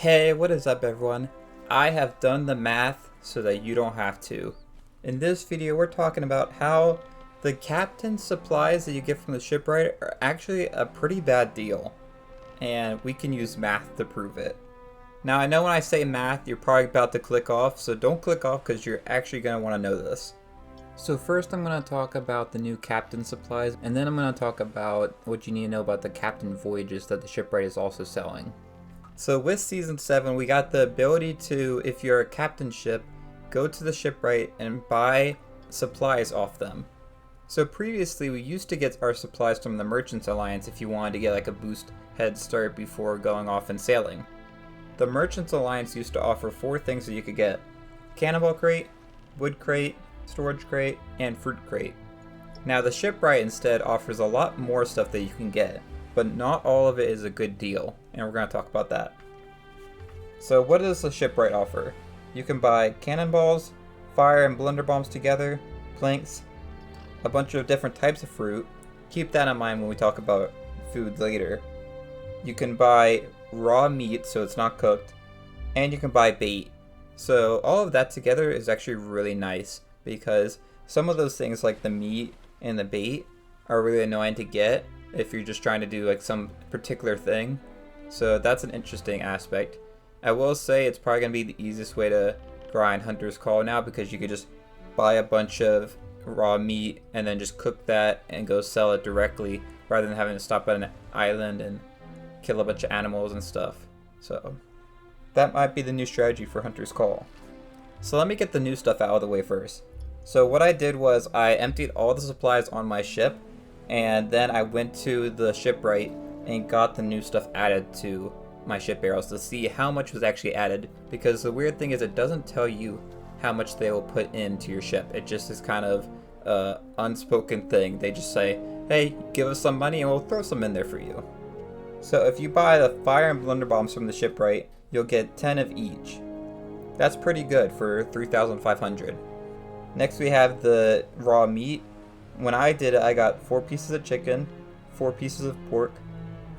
Hey, what is up everyone? I have done the math so that you don't have to. In this video, we're talking about how the captain's supplies that you get from the shipwright are actually a pretty bad deal. And we can use math to prove it. Now, I know when I say math, you're probably about to click off, so don't click off because you're actually going to want to know this. So first I'm going to talk about the new captain supplies, and then I'm going to talk about what you need to know about the Captain Voyages that the shipwright is also selling. So with Season 7, we got the ability to, if you're a captain ship, go to the shipwright and buy supplies off them. So previously, we used to get our supplies from the Merchants Alliance if you wanted to get like a boost head start before going off and sailing. The Merchants Alliance used to offer 4 things that you could get: Cannonball crate, wood crate, storage crate, and fruit crate. Now the shipwright instead offers a lot more stuff that you can get, but not all of it is a good deal, and we're going to talk about that. So what does the shipwright offer? You can buy cannonballs, fire and blunder bombs together, planks, a bunch of different types of fruit. Keep that in mind when we talk about food later. You can buy raw meat so it's not cooked, and you can buy bait. So all of that together is actually really nice, because some of those things like the meat and the bait are really annoying to get if you're just trying to do like some particular thing. So that's an interesting aspect. I will say it's probably going to be the easiest way to grind Hunter's Call now, because you could just buy a bunch of raw meat and then just cook that and go sell it directly, rather than having to stop at an island and kill a bunch of animals and stuff. So that might be the new strategy for Hunter's Call. So let me get the new stuff out of the way first. So what I did was I emptied all the supplies on my ship, and then I went to the shipwright and got the new stuff added to my ship barrels to see how much was actually added, because the weird thing is it doesn't tell you how much they will put into your ship. It just is kind of an unspoken thing. They just say, hey, give us some money and we'll throw some in there for you. So if you buy the fire and blunder bombs from the shipwright, you'll get 10 of each. That's pretty good for 3,500. Next we have the raw meat. When I did it, I got 4 pieces of chicken, 4 pieces of pork,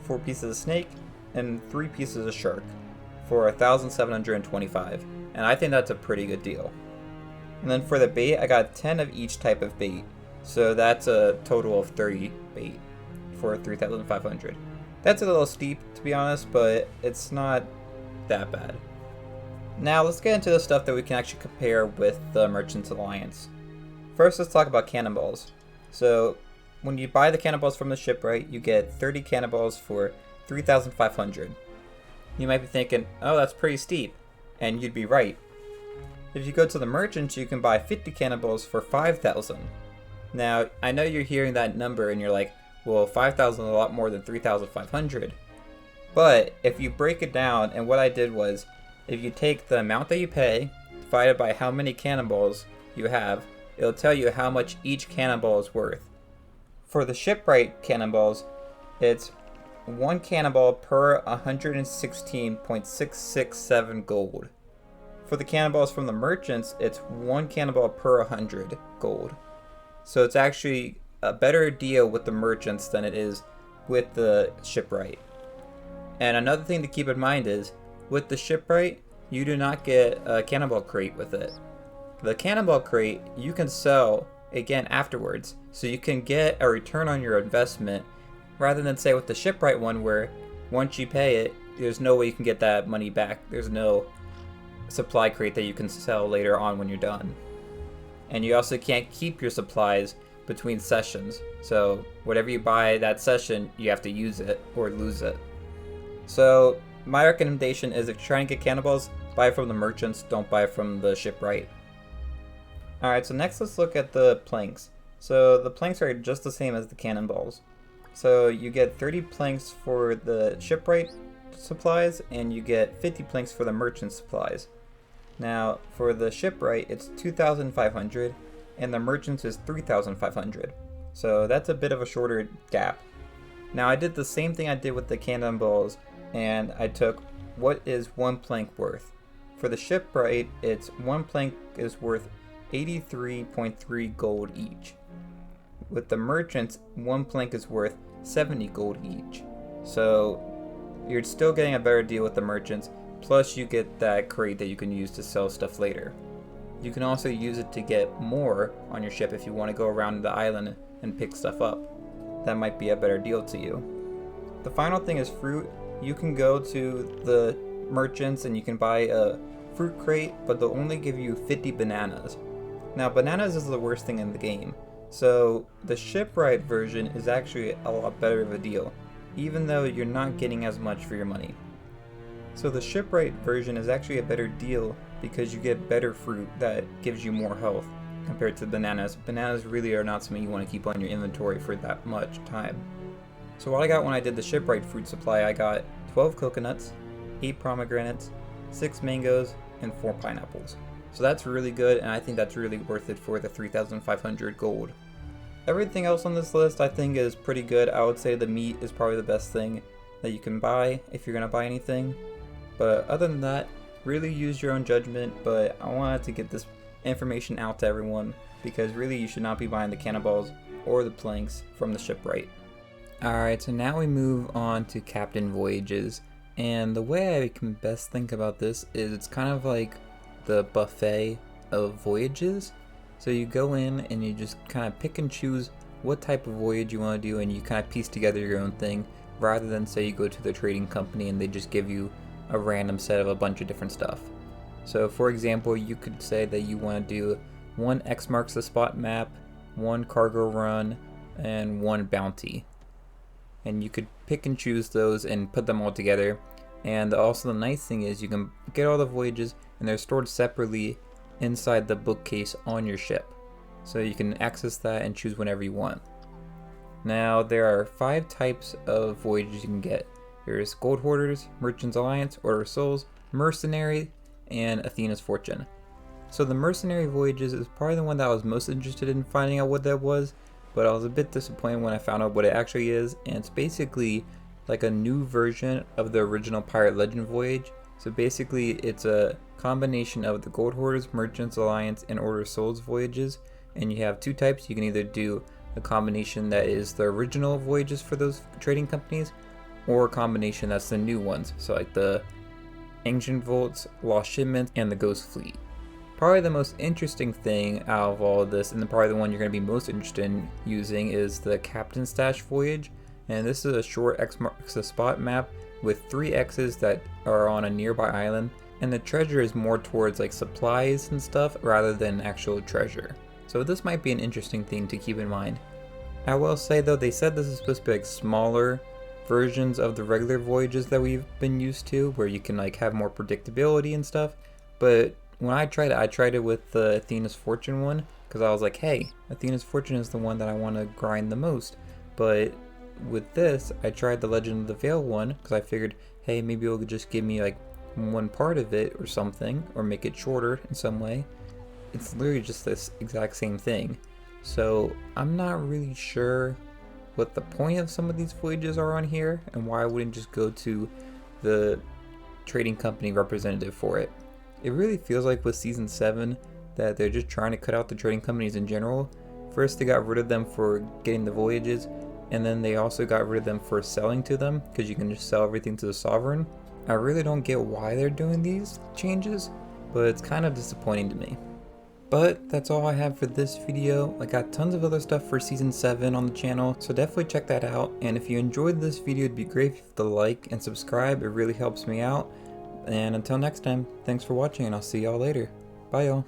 4 pieces of snake, and 3 pieces of shark for 1,725. And I think that's a pretty good deal. And then for the bait, I got 10 of each type of bait. So that's a total of 30 bait for 3,500. That's a little steep, to be honest, but it's not that bad. Now let's get into the stuff that we can actually compare with the Merchants Alliance. First, let's talk about cannonballs. So when you buy the cannonballs from the shipwright, you get 30 cannonballs for 3,500. You might be thinking, oh, that's pretty steep, and you'd be right. If you go to the merchants, you can buy 50 cannonballs for 5,000. Now, I know you're hearing that number and you're like, well, 5,000 is a lot more than 3,500. But if you break it down, and what I did was, if you take the amount that you pay divided by how many cannonballs you have, it'll tell you how much each cannonball is worth. For the shipwright cannonballs, it's 1 cannonball per 116.667 gold. For the cannonballs from the merchants, it's 1 cannonball per 100 gold. So it's actually a better deal with the merchants than it is with the shipwright. And another thing to keep in mind is, with the shipwright, you do not get a cannonball crate with it. The cannonball crate you can sell again afterwards, so you can get a return on your investment, rather than say with the shipwright one where once you pay it, there's no way you can get that money back. There's no supply crate that you can sell later on when you're done. And you also can't keep your supplies between sessions, so whatever you buy that session, you have to use it or lose it. So my recommendation is, if you're trying to get cannonballs, buy from the merchants, don't buy from the shipwright. Alright, so next let's look at the planks. So the planks are just the same as the cannonballs. So you get 30 planks for the shipwright supplies, and you get 50 planks for the merchant supplies. Now for the shipwright, it's 2,500, and the merchants is 3,500. So that's a bit of a shorter gap. Now I did the same thing I did with the cannonballs, and I took what is 1 plank worth. For the shipwright, it's 1 plank is worth 83.3 gold each. With the merchants, 1 plank is worth 70 gold each. So you're still getting a better deal with the merchants, plus you get that crate that you can use to sell stuff later. You can also use it to get more on your ship if you want to go around the island and pick stuff up. That might be a better deal to you. The final thing is fruit. You can go to the merchants and you can buy a fruit crate, but they'll only give you 50 bananas. Now, bananas is the worst thing in the game, so the Shipwright version is actually a lot better of a deal, even though you're not getting as much for your money. So the Shipwright version is actually a better deal because you get better fruit that gives you more health compared to bananas. Bananas really are not something you want to keep on your inventory for that much time. So what I got when I did the Shipwright fruit supply, I got 12 coconuts, 8 pomegranates, 6 mangoes, and 4 pineapples. So that's really good, and I think that's really worth it for the 3,500 gold. Everything else on this list I think is pretty good. I would say the meat is probably the best thing that you can buy if you're going to buy anything. But other than that, really use your own judgment, but I wanted to get this information out to everyone because really you should not be buying the Cannonballs or the planks from the Shipwright. Alright, so now we move on to Captain Voyages, and the way I can best think about this is it's kind of like the buffet of voyages. So you go in and you just kind of pick and choose what type of voyage you want to do, and you kind of piece together your own thing, rather than say you go to the trading company and they just give you a random set of a bunch of different stuff. So for example, you could say that you want to do 1 X marks the spot map, 1 cargo run, and 1 bounty. And you could pick and choose those and put them all together. And also the nice thing is you can get all the voyages and they're stored separately inside the bookcase on your ship. So you can access that and choose whenever you want. Now there are 5 types of voyages you can get. There's Gold Hoarders, Merchants Alliance, Order of Souls, Mercenary, and Athena's Fortune. So the Mercenary Voyages is probably the one that I was most interested in finding out what that was, but I was a bit disappointed when I found out what it actually is, and it's basically like a new version of the original Pirate Legend Voyage. So basically it's a combination of the Gold Hoarders, Merchants Alliance, and Order of Souls voyages, and you have 2 types. You can either do a combination that is the original voyages for those trading companies, or a combination that's the new ones, so like the Ancient Vaults, Lost Shipments, and the Ghost Fleet. Probably the most interesting thing out of all of this, and probably the one you're going to be most interested in using, is the Captain Stash Voyage. And this is a short X marks the spot map with 3 X's that are on a nearby island, and the treasure is more towards like supplies and stuff rather than actual treasure. So this might be an interesting thing to keep in mind. I will say though, they said this is supposed to be like smaller versions of the regular voyages that we've been used to, where you can like have more predictability and stuff. But when I tried it with the Athena's Fortune one, because I was like, hey, Athena's Fortune is the one that I want to grind the most. But with this, I tried the Legend of the Veil one, because I figured, hey, maybe it'll just give me like one part of it or something, or make it shorter in some way. It's literally just this exact same thing. So I'm not really sure what the point of some of these voyages are on here, and why I wouldn't just go to the trading company representative for it. It really feels like with Season 7 that they're just trying to cut out the trading companies in general. First they got rid of them for getting the voyages, and then they also got rid of them for selling to them, because you can just sell everything to the Sovereign. I really don't get why they're doing these changes, but it's kind of disappointing to me. But that's all I have for this video. I got tons of other stuff for Season 7 on the channel, so definitely check that out. And if you enjoyed this video, it'd be great if you hit the like and subscribe. It really helps me out. And until next time, thanks for watching, and I'll see y'all later. Bye y'all.